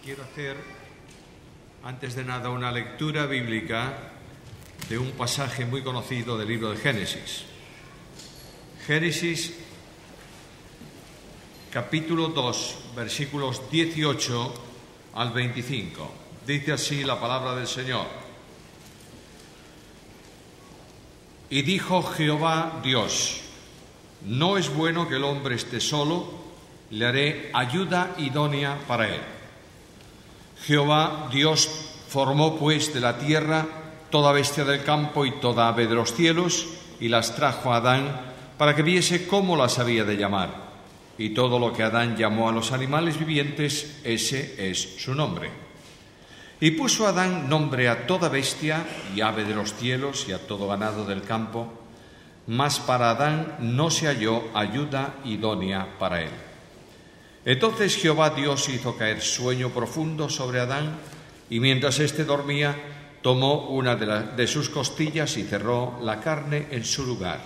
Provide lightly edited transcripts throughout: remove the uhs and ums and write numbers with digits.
Quiero hacer, antes de nada, una lectura bíblica de un pasaje muy conocido del libro de Génesis. Génesis, capítulo 2, versículos 18 al 25. Dice así la palabra del Señor. Y dijo Jehová Dios: no es bueno que el hombre esté solo, le haré ayuda idónea para él. Jehová Dios formó pues de la tierra toda bestia del campo y toda ave de los cielos, y las trajo a Adán para que viese cómo las había de llamar. Y todo lo que Adán llamó a los animales vivientes, ese es su nombre. Y puso Adán nombre a toda bestia y ave de los cielos y a todo ganado del campo, mas para Adán no se halló ayuda idónea para él. Entonces Jehová Dios hizo caer sueño profundo sobre Adán, y mientras éste dormía, tomó una de sus costillas y cerró la carne en su lugar.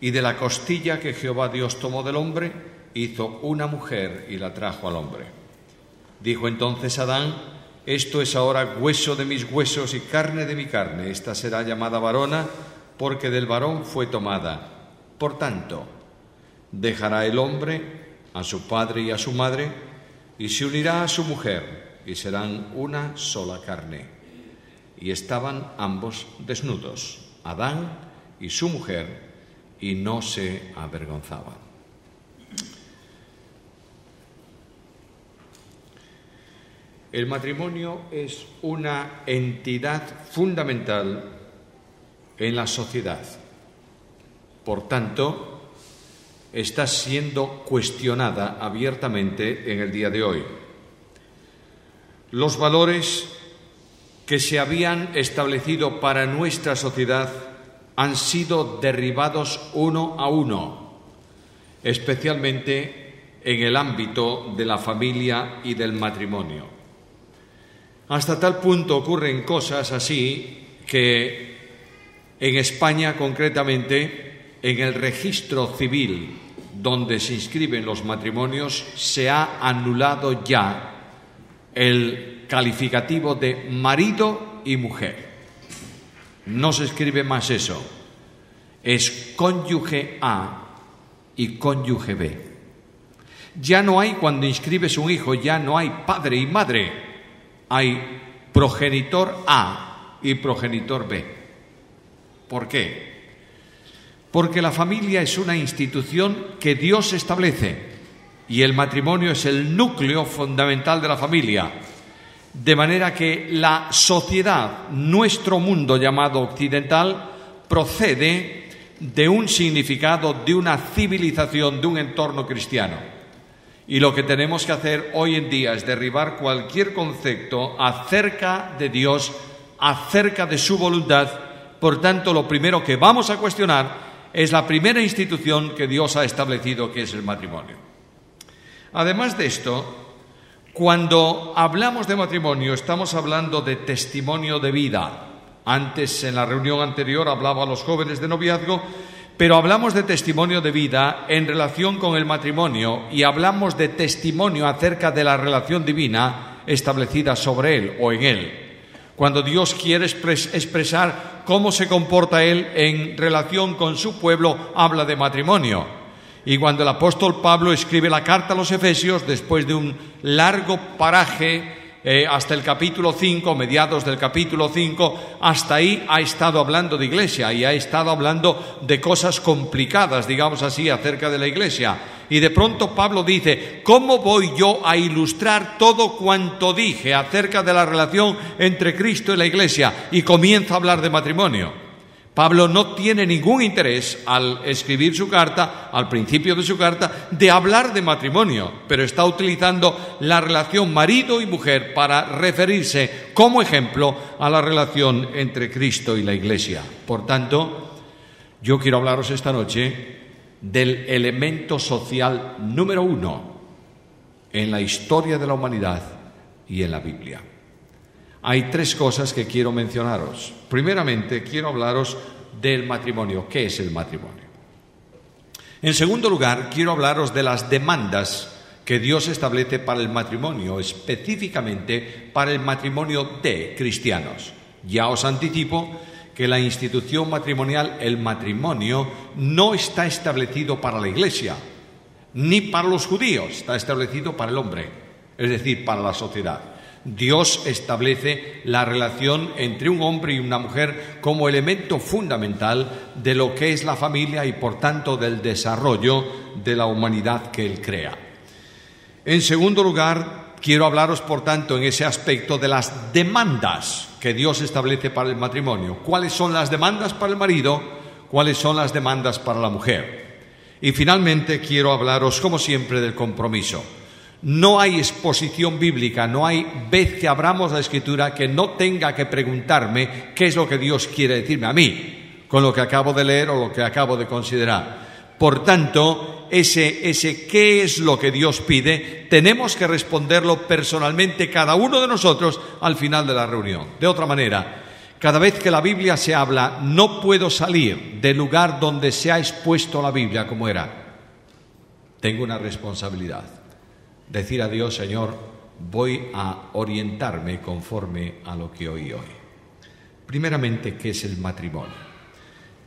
Y de la costilla que Jehová Dios tomó del hombre, hizo una mujer y la trajo al hombre. Dijo entonces Adán: esto es ahora hueso de mis huesos y carne de mi carne. Esta será llamada varona, porque del varón fue tomada. Por tanto, dejará el hombre a su padre y a su madre, y se unirá a su mujer, y serán una sola carne. Y estaban ambos desnudos, Adán y su mujer, y no se avergonzaban. El matrimonio es una entidad fundamental en la sociedad. Por tanto, está siendo cuestionada abiertamente en el día de hoy. Los valores que se habían establecido para nuestra sociedad han sido derribados uno a uno, especialmente en el ámbito de la familia y del matrimonio. Hasta tal punto ocurren cosas así que en España, concretamente, en el registro civil donde se inscriben los matrimonios, se ha anulado ya el calificativo de marido y mujer. No se escribe más eso. Es cónyuge A y cónyuge B. Ya no hay, cuando inscribes un hijo, ya no hay padre y madre. Hay progenitor A y progenitor B. ¿Por qué? Porque la familia es una institución que Dios establece y el matrimonio es el núcleo fundamental de la familia. De manera que la sociedad, nuestro mundo llamado occidental, procede de un significado, de una civilización, de un entorno cristiano. Y lo que tenemos que hacer hoy en día es derribar cualquier concepto acerca de Dios, acerca de su voluntad. Por tanto, lo primero que vamos a cuestionar es la primera institución que Dios ha establecido, que es el matrimonio. Además de esto, cuando hablamos de matrimonio, estamos hablando de testimonio de vida. Antes, en la reunión anterior, hablaba a los jóvenes de noviazgo, pero hablamos de testimonio de vida en relación con el matrimonio y hablamos de testimonio acerca de la relación divina establecida sobre él o en él. Cuando Dios quiere expresar cómo se comporta Él en relación con su pueblo, habla de matrimonio. Y cuando el apóstol Pablo escribe la carta a los Efesios, después de un largo paraje hasta el capítulo 5, mediados del capítulo 5, hasta ahí ha estado hablando de iglesia y ha estado hablando de cosas complicadas, digamos así, acerca de la iglesia. Y de pronto Pablo dice: ¿cómo voy yo a ilustrar todo cuanto dije acerca de la relación entre Cristo y la iglesia? Y comienza a hablar de matrimonio. Pablo no tiene ningún interés al escribir su carta, al principio de su carta, de hablar de matrimonio, pero está utilizando la relación marido y mujer para referirse como ejemplo a la relación entre Cristo y la iglesia. Por tanto, yo quiero hablaros esta noche del elemento social número 1 en la historia de la humanidad y en la Biblia. Hay tres cosas que quiero mencionaros. Primeramente, quiero hablaros del matrimonio. ¿Qué es el matrimonio? En segundo lugar, quiero hablaros de las demandas que Dios establece para el matrimonio, específicamente para el matrimonio de cristianos. Ya os anticipo que la institución matrimonial, el matrimonio, no está establecido para la Iglesia, ni para los judíos, está establecido para el hombre, es decir, para la sociedad. Dios establece la relación entre un hombre y una mujer como elemento fundamental de lo que es la familia y, por tanto, del desarrollo de la humanidad que Él crea. En segundo lugar, quiero hablaros, por tanto, en ese aspecto de las demandas que Dios establece para el matrimonio. ¿Cuáles son las demandas para el marido? ¿Cuáles son las demandas para la mujer? Y finalmente quiero hablaros, como siempre, del compromiso. No hay exposición bíblica, no hay vez que abramos la Escritura que no tenga que preguntarme qué es lo que Dios quiere decirme a mí, con lo que acabo de leer o lo que acabo de considerar. Por tanto, ese qué es lo que Dios pide, tenemos que responderlo personalmente cada uno de nosotros al final de la reunión. De otra manera, cada vez que la Biblia se habla, no puedo salir del lugar donde se ha expuesto la Biblia como era. Tengo una responsabilidad. Decir a Dios: Señor, voy a orientarme conforme a lo que oí hoy. Primeramente, ¿qué es el matrimonio?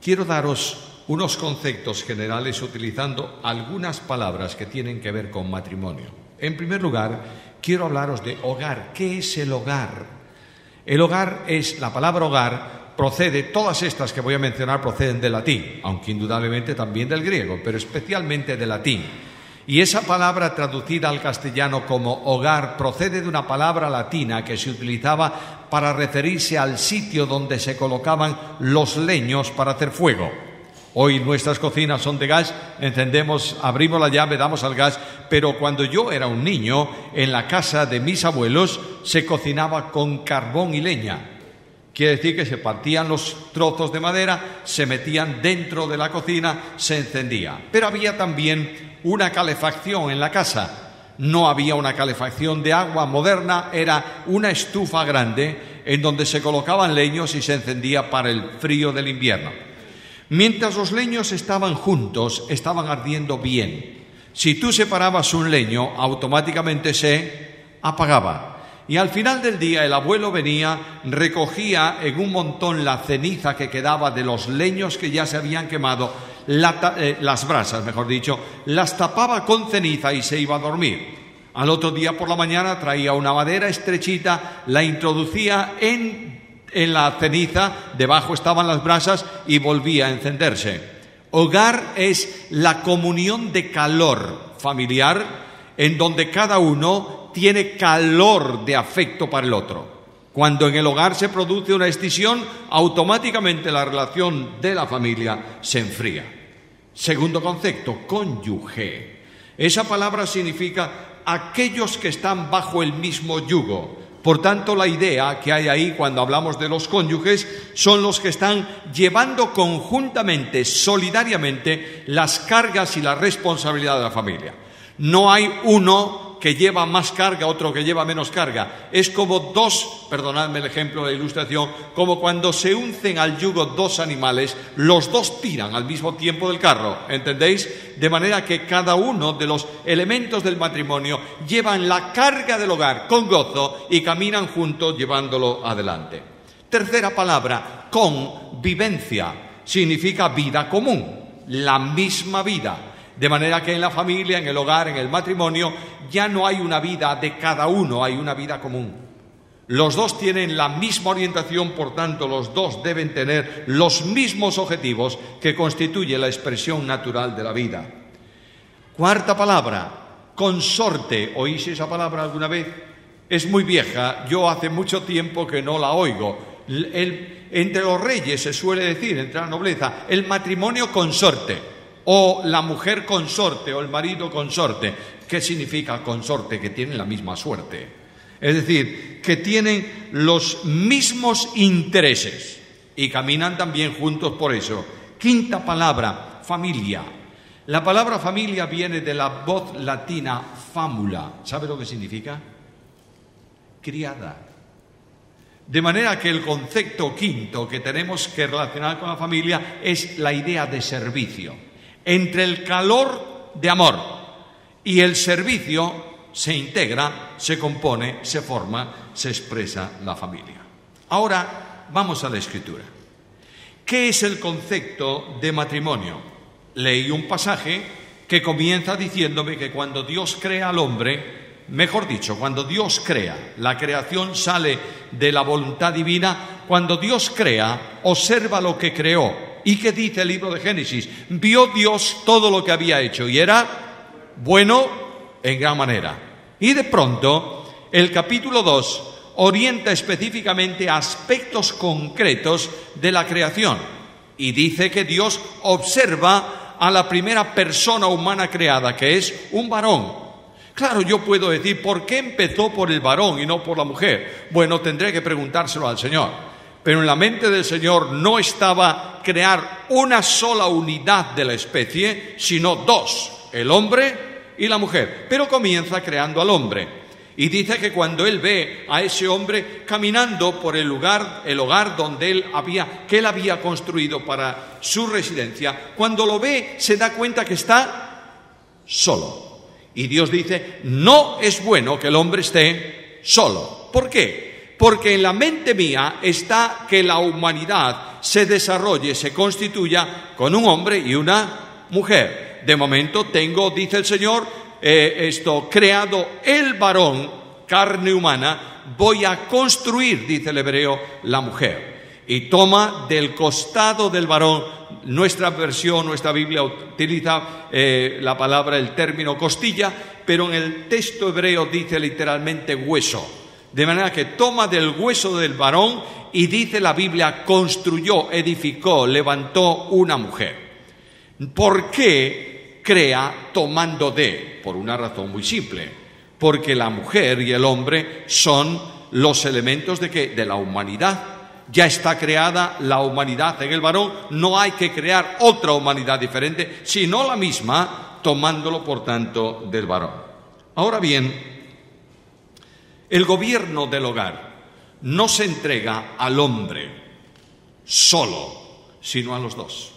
Quiero daros unos conceptos generales utilizando algunas palabras que tienen que ver con matrimonio. En primer lugar, quiero hablaros de hogar. ¿Qué es el hogar? El hogar es, la palabra hogar procede, todas estas que voy a mencionar proceden del latín, aunque indudablemente también del griego, pero especialmente del latín. Y esa palabra traducida al castellano como hogar procede de una palabra latina que se utilizaba para referirse al sitio donde se colocaban los leños para hacer fuego. Hoy nuestras cocinas son de gas, encendemos, abrimos la llave, damos al gas, pero cuando yo era un niño, en la casa de mis abuelos se cocinaba con carbón y leña. Quiere decir que se partían los trozos de madera, se metían dentro de la cocina, se encendía. Pero había también una calefacción en la casa. No había una calefacción de agua moderna, era una estufa grande en donde se colocaban leños y se encendía para el frío del invierno. Mientras los leños estaban juntos, estaban ardiendo bien. Si tú separabas un leño, automáticamente se apagaba. Y al final del día el abuelo venía, recogía en un montón la ceniza que quedaba de los leños que ya se habían quemado, las brasas, mejor dicho, las tapaba con ceniza y se iba a dormir. Al otro día por la mañana traía una madera estrechita, la introducía en la ceniza, debajo estaban las brasas y volvía a encenderse. Hogar es la comunión de calor familiar en donde cada uno tiene calor de afecto para el otro. Cuando en el hogar se produce una escisión, automáticamente la relación de la familia se enfría. Segundo concepto, cónyuge. Esa palabra significa aquellos que están bajo el mismo yugo. Por tanto, la idea que hay ahí cuando hablamos de los cónyuges son los que están llevando conjuntamente, solidariamente, las cargas y la responsabilidad de la familia. No hay uno que lleva más carga, otro que lleva menos carga. Es como dos, perdonadme el ejemplo, la ilustración, como cuando se uncen al yugo dos animales, los dos tiran al mismo tiempo del carro, ¿entendéis? De manera que cada uno de los elementos del matrimonio llevan la carga del hogar con gozo y caminan juntos llevándolo adelante. Tercera palabra, convivencia, significa vida común, la misma vida. De manera que en la familia, en el hogar, en el matrimonio, ya no hay una vida de cada uno, hay una vida común. Los dos tienen la misma orientación, por tanto, los dos deben tener los mismos objetivos que constituye la expresión natural de la vida. Cuarta palabra, consorte. ¿Oís esa palabra alguna vez? Es muy vieja, yo hace mucho tiempo que no la oigo. Entre los reyes se suele decir, entre la nobleza, el matrimonio consorte. O la mujer consorte o el marido consorte. ¿Qué significa consorte? Que tienen la misma suerte. Es decir, que tienen los mismos intereses y caminan también juntos por eso. Quinta palabra, familia. La palabra familia viene de la voz latina famula. ¿Sabe lo que significa? Criada. De manera que el concepto quinto que tenemos que relacionar con la familia es la idea de servicio. Entre el calor de amor y el servicio se integra, se compone, se forma, se expresa la familia. Ahora vamos a la Escritura. ¿Qué es el concepto de matrimonio? Leí un pasaje que comienza diciéndome que cuando Dios crea al hombre, mejor dicho, cuando Dios crea, la creación sale de la voluntad divina, cuando Dios crea, observa lo que creó. ¿Y qué dice el libro de Génesis? Vio Dios todo lo que había hecho y era bueno en gran manera. Y de pronto, el capítulo 2 orienta específicamente aspectos concretos de la creación y dice que Dios observa a la primera persona humana creada, que es un varón. Claro, yo puedo decir, ¿por qué empezó por el varón y no por la mujer? Bueno, tendré que preguntárselo al Señor. Pero en la mente del Señor no estaba crear una sola unidad de la especie, sino dos, el hombre y la mujer. Pero comienza creando al hombre. Y dice que cuando él ve a ese hombre caminando por el hogar donde él había construido para su residencia, cuando lo ve se da cuenta que está solo. Y Dios dice, no es bueno que el hombre esté solo. ¿Por qué? Porque en la mente mía está que la humanidad se desarrolle, se constituya con un hombre y una mujer. De momento tengo, dice el Señor, creado el varón, carne humana, voy a construir, dice el hebreo, la mujer. Y toma del costado del varón, nuestra versión, nuestra Biblia utiliza la palabra, el término costilla, pero en el texto hebreo dice literalmente hueso. De manera que toma del hueso del varón y dice la Biblia, construyó, edificó, levantó una mujer. ¿Por qué crea tomando de? Por una razón muy simple, porque la mujer y el hombre son los elementos de la humanidad. Ya está creada la humanidad en el varón, no hay que crear otra humanidad diferente, sino la misma, tomándolo por tanto del varón. Ahora bien, el gobierno del hogar no se entrega al hombre solo, sino a los dos.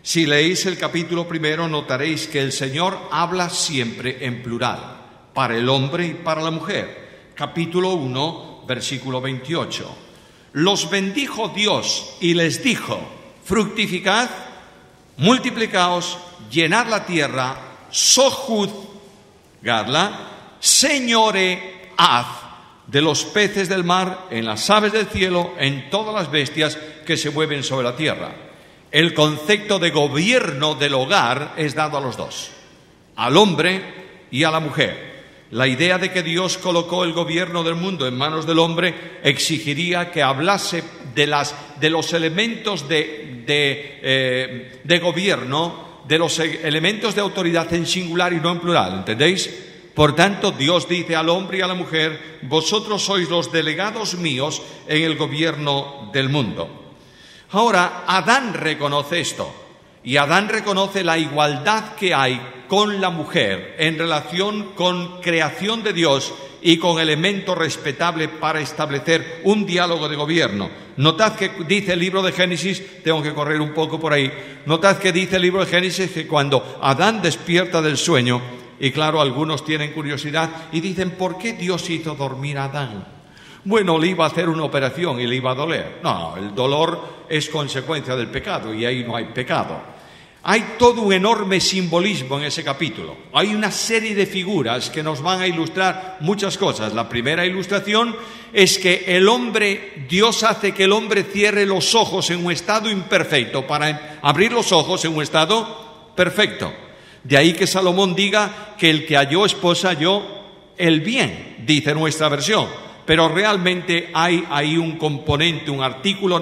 Si leéis el capítulo 1, notaréis que el Señor habla siempre en plural, para el hombre y para la mujer. Capítulo 1, versículo 28. Los bendijo Dios y les dijo, fructificad, multiplicaos, llenad la tierra, sojuzgadla, señoread de los peces del mar, en las aves del cielo, en todas las bestias que se mueven sobre la tierra. El concepto de gobierno del hogar es dado a los dos, al hombre y a la mujer. La idea de que Dios colocó el gobierno del mundo en manos del hombre exigiría que hablase de los elementos de gobierno, de los elementos de autoridad en singular y no en plural, ¿entendéis? Por tanto, Dios dice al hombre y a la mujer, vosotros sois los delegados míos en el gobierno del mundo. Ahora, Adán reconoce esto, y Adán reconoce la igualdad que hay con la mujer en relación con creación de Dios y con elemento respetable para establecer un diálogo de gobierno. Notad que dice el libro de Génesis, tengo que correr un poco por ahí, notad que dice el libro de Génesis que cuando Adán despierta del sueño, y claro, algunos tienen curiosidad y dicen, ¿por qué Dios hizo dormir a Adán? Bueno, le iba a hacer una operación y le iba a doler. No, el dolor es consecuencia del pecado y ahí no hay pecado. Hay todo un enorme simbolismo en ese capítulo. Hay una serie de figuras que nos van a ilustrar muchas cosas. La primera ilustración es que Dios hace que el hombre cierre los ojos en un estado imperfecto para abrir los ojos en un estado perfecto. De ahí que Salomón diga que el que halló esposa halló el bien, dice nuestra versión. Pero realmente hay ahí un componente, un artículo